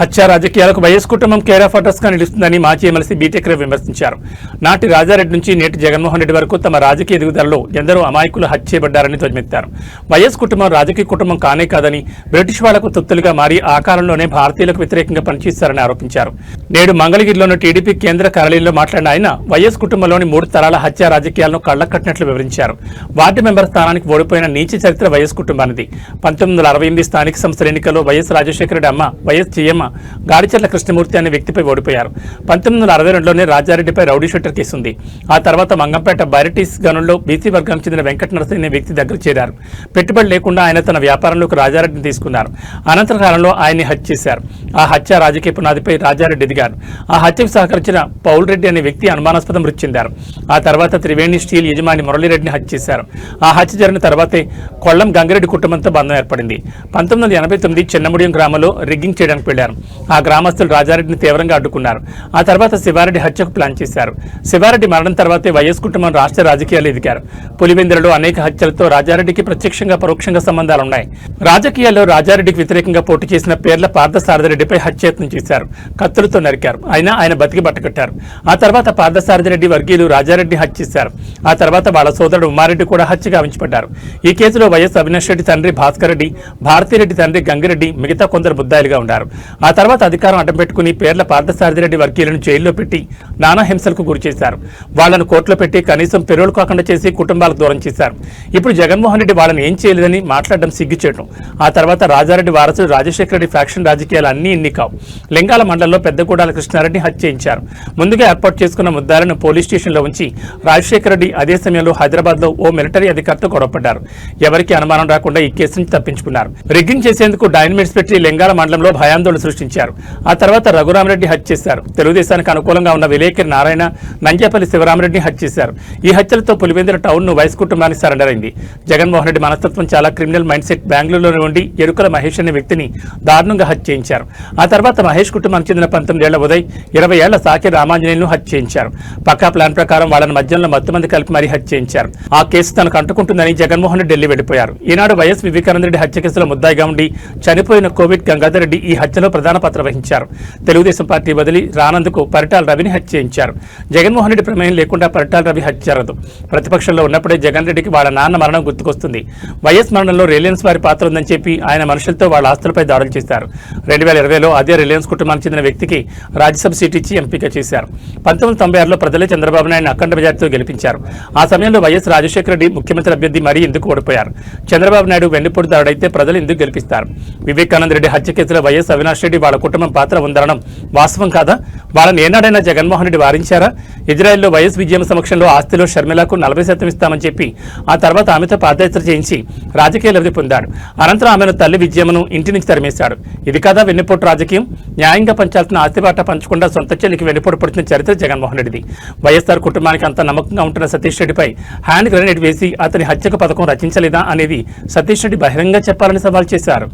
హత్య రాజకీయాలకు వైఎస్ కుటుంబం కేర్ ఆఫ్ అడ్రస్ గా నిలుస్తుందని మాజీ ఎమ్మెల్సీ బీటెక్ రవి విమర్శించారు. నాటి రాజారెడ్డి నుంచి నేటి జగన్మోహన్ రెడ్డి వరకు తమ రాజకీయ ఎదుగుదలలో ఎందరో అమాయకులు హత్య చేయబడ్డారని ధ్వజమెత్తారు. వైఎస్ కుటుంబం రాజకీయ కుటుంబం కానే కాదని, బ్రిటిష్ వాళ్లకు తొత్తులుగా మారి ఆ కాలంలోనే భారతీయులకు వ్యతిరేకంగా పనిచేశారని ఆరోపించారు. నేడు మంగళగిరిలోని టీడీపీ కేంద్ర కార్యాలయంలో మాట్లాడిన ఆయన వైఎస్ కుటుంబంలోని 3 తరాల హత్య రాజకీయాలను కళ్లకట్టినట్లు వివరించారు. వార్డు మెంబర్ స్థానానికి ఓడిపోయిన నీచ చరిత్ర వైఎస్ కుటుంబానిది. 1968 స్థానిక సంస్థల ఎన్నికల్లో వైఎస్ రాజశేఖర రెడ్డి అమ్మ వైఎస్ చెయ్యమ్మ గాడిచెర్ల కృష్ణమూర్తి అనే వ్యక్తిపై ఓడిపోయారు. 1962లోనే రాజారెడ్డిపై రౌడీ షూటర్ కేసు ఉంది. ఆ తర్వాత మంగంపేట బైరటీస్ గనుల్లో బీసీ వర్గానికి చెందిన వెంకట నరసింహ అనే వ్యక్తి దగ్గర చేరారు. పెట్టుబడి లేకుండా ఆయన తన వ్యాపారంలోకి రాజారెడ్డిని తీసుకున్నారు. అనంతర కాలంలో ఆయన్ని హత్య చేశారు. ఆ హత్య రాజకీయ పునాదిపై రాజారెడ్డి ఎదిగారు. ఆ హత్యకు సహకరించిన పౌల్ రెడ్డి అనే వ్యక్తి అనుమానాస్పద మృతి చెందారు. ఆ తర్వాత త్రివేణి స్టీల్ యజమాని మురళీరెడ్డిని హత్య చేశారు. ఆ హత్య జరిగిన తర్వాతే కొల్లం గంగిరెడ్డి కుటుంబంతో బంధం ఏర్పడింది. 1989 చిన్నముడియం గ్రామంలో రిగ్గింగ్ చేయడానికి వెళ్లారు. ఆ గ్రామస్తులు రాజారెడ్డిని తీవ్రంగా అడ్డుకున్నారు. ఆ తర్వాత శివారెడ్డి హత్యకు ప్లాన్ చేశారు. శివారెడ్డి మరణం తర్వాతే వైఎస్ కుటుంబం రాష్ట్ర రాజకీయాలు ఎదిగారు. పులివెందులలో అనేక హత్యలతో రాజారెడ్డికి ప్రత్యక్షంగా పరోక్షంగా సంబంధాలున్నాయి. రాజకీయాల్లో రాజారెడ్డికి వ్యతిరేకంగా పోటీ చేసిన పేర్ల పార్థసారథిరెడ్డిపై హత్యయత్నం చేశారు. కత్తులతో నరికారు. ఆయన బతికి బట్టకట్టారు. ఆ తర్వాత పార్థసారథిరెడ్డి వర్గీయులు రాజారెడ్డిని హత్య చేశారు. ఆ తర్వాత వాళ్ళ సోదరుడు ఉమారెడ్డి కూడా హత్యగా గావించబడ్డారు. ఈ కేసులో వైఎస్ అవినాష్ రెడ్డి తండ్రి భాస్కర్ రెడ్డి, భారతీరెడ్డి తండ్రి గంగిరెడ్డి మిగతా కొందరు ముద్దాయిలుగా ఉన్నారు. ఆ తర్వాత అధికారం అడ్డం పెట్టుకుని పేర్ల పార్థసారథిరెడ్డి వర్గీయులను జైల్లో పెట్టి నానా హింసలకు గురి చేశారు. వాళ్లను కోర్టులో పెట్టి కనీసం పెరోల్ కాకుండా చేసి కుటుంబాలకు దూరం చేశారు. ఇప్పుడు జగన్మోహన్ రెడ్డి వాళ్ళని ఏం చేయలేదని మాట్లాడడం సిగ్గుచేయడం. ఆ తర్వాత రాజారెడ్డి వారసుడు రాజశేఖర రెడ్డి ఫ్యాక్షన్ రాజకీయాలు అన్నీ ఇన్ని కావు. లింగాల మండలంలో పెద్దగూడాల కృష్ణారెడ్డిని హత్య చేయించారు. ముందుగా ఏర్పాటు చేసుకున్న ముద్దాలను పోలీస్ స్టేషన్లో ఉంచి రాజశేఖర రెడ్డి అదే సమయంలో హైదరాబాద్లో ఓ మిలిటరీ అధికారితో గొడవపడ్డారు. ఎవరికి అనుమానం రాకుండా ఈ కేసు నుంచి తప్పించుకున్నారు. రిగ్గింగ్ చేసేందుకు డైనమిట్స్ పెట్టి లింగాల మండలంలో భయాందోళన సృష్టించారు. ఆ తర్వాత రఘురామరెడ్డి హత్య చేశారు. తెలుగుదేశానికి అనుకూలంగా ఉన్న విలేకరి నారాయణ, నంజాపల్లి శివరామరెడ్డిని హత్య చేశారు. ఈ హత్యలతో పులివెందుల టౌన్ ను వైఎస్ కుటుంబానికి సరెండర్ అయింది. జగన్మోహన్ రెడ్డి మనస్తత్వం చాలా క్రిమినల్ మైండ్ సెట్. బెంగళూరులో ఉండి ఎరుకల మహేష్ అనే వ్యక్తిని దారుణంగా హత్య చేయించారు. ఆ తర్వాత మహేష్ కుటుంబానికి చెందిన 19 ఏళ్ల ఉదయ్, 20 ఏళ్ల సాకి రామాంజనేయులను హత్య చేయించారు. పక్కా ప్లాన్ ప్రకారం వాళ్ళని మధ్యంలో మత్తుమంది కలిపి మరీ హత్య చేయించారు. ఆ కేసు తనకు అంటుకుంటుందని జగన్మోహన్ రెడ్డి ఢిల్లీ వెళ్లిపోయారు. ఈనాడు వైఎస్ వివేకానంద రెడ్డి హత్య కేసులో ముద్దాయిగా ఉండి చనిపోయిన కోవిడ్ గంగాధర్ రెడ్డి ఈ హత్యలో ప్రధాన పాత్ర వహించారు. తెలుగుదేశం పార్టీ బదిలీ రానందుకు పరిటాల రవిని హత్య చేయించారు. జగన్మోహన్ రెడ్డి ప్రమేయం లేకుండా పరిటాల రవి హత్య జరగదు. ప్రతిపక్షంలో ఉన్నప్పుడే జగన్ రెడ్డికి వాళ్ళ నాన్న మరణం గుర్తుకొస్తుంది. వైఎస్ మరణంలో రిలయన్స్ వారి పాత్ర ఉందని చెప్పి ఆయన మనుషులతో వాళ్ళ ఆస్తులపై దాడులు చేశారు. 2020లో అదే రిలయన్స్ కుటుంబానికి చెందిన వ్యక్తికి రాజ్యసభ సీట్ ఇచ్చి ఎంపిక చేశారు. 1996లో ప్రజలే చంద్రబాబు నాయుడు అఖండ మెజార్టీతో గెలిపించారు. ఆ సమయంలో వైఎస్ రాజశేఖర రెడ్డి ముఖ్యమంత్రి అభ్యర్థి మరీ ఎందుకు ఓడిపోయారు? చంద్రబాబు నాయుడు వెన్నుపోటు దారుడైతే ప్రజలు ఎందుకు గెలిపిస్తారు? వివేకానంద రెడ్డి హత్య కేసులో వైఎస్ అవినాష్ రెడ్డి వాళ్ళ కుటుంబం పాత్ర ఉందనడం వాస్తవం కాదా? వాళ్ళని ఏనాడైనా జగన్మోహన్ రెడ్డి వారించారా? ఇజ్రాయెల్లో వైఎస్ విజయం సమక్షంలో ఆస్తిలో షర్మిలకు 40% ఇస్తామని చెప్పి ఆ తర్వాత ఆమెతో పాదయాత్ర చేయించి రాజకీయ లబ్ధి పొందాడు. అనంతరం ఆమెను తల్లి విజయమును ఇంటి నుంచి తరిమేశాడు. ఇది కాదా వెన్నుపోటు రాజకీయం? న్యాయంగా పంచాల్సిన ఆస్తిబాట పంచకుండా సొంత చెల్లికి వెన్నుపోటు పడుతున్న చరిత్ర జగన్మోహన్ రెడ్డిది. వైఎస్ఆర్ కుటుంబానికి అంత నమ్మకంగా ఉంటున్న సతీష్ రెడ్డిపై హ్యాండ్ గ్రెనేడ్ వేసి అతని హత్యకు పథకం రచించలేదా అనేది సతీష్ రెడ్డి బహిరంగంగా చెప్పాలని సవాల్ చేశారు.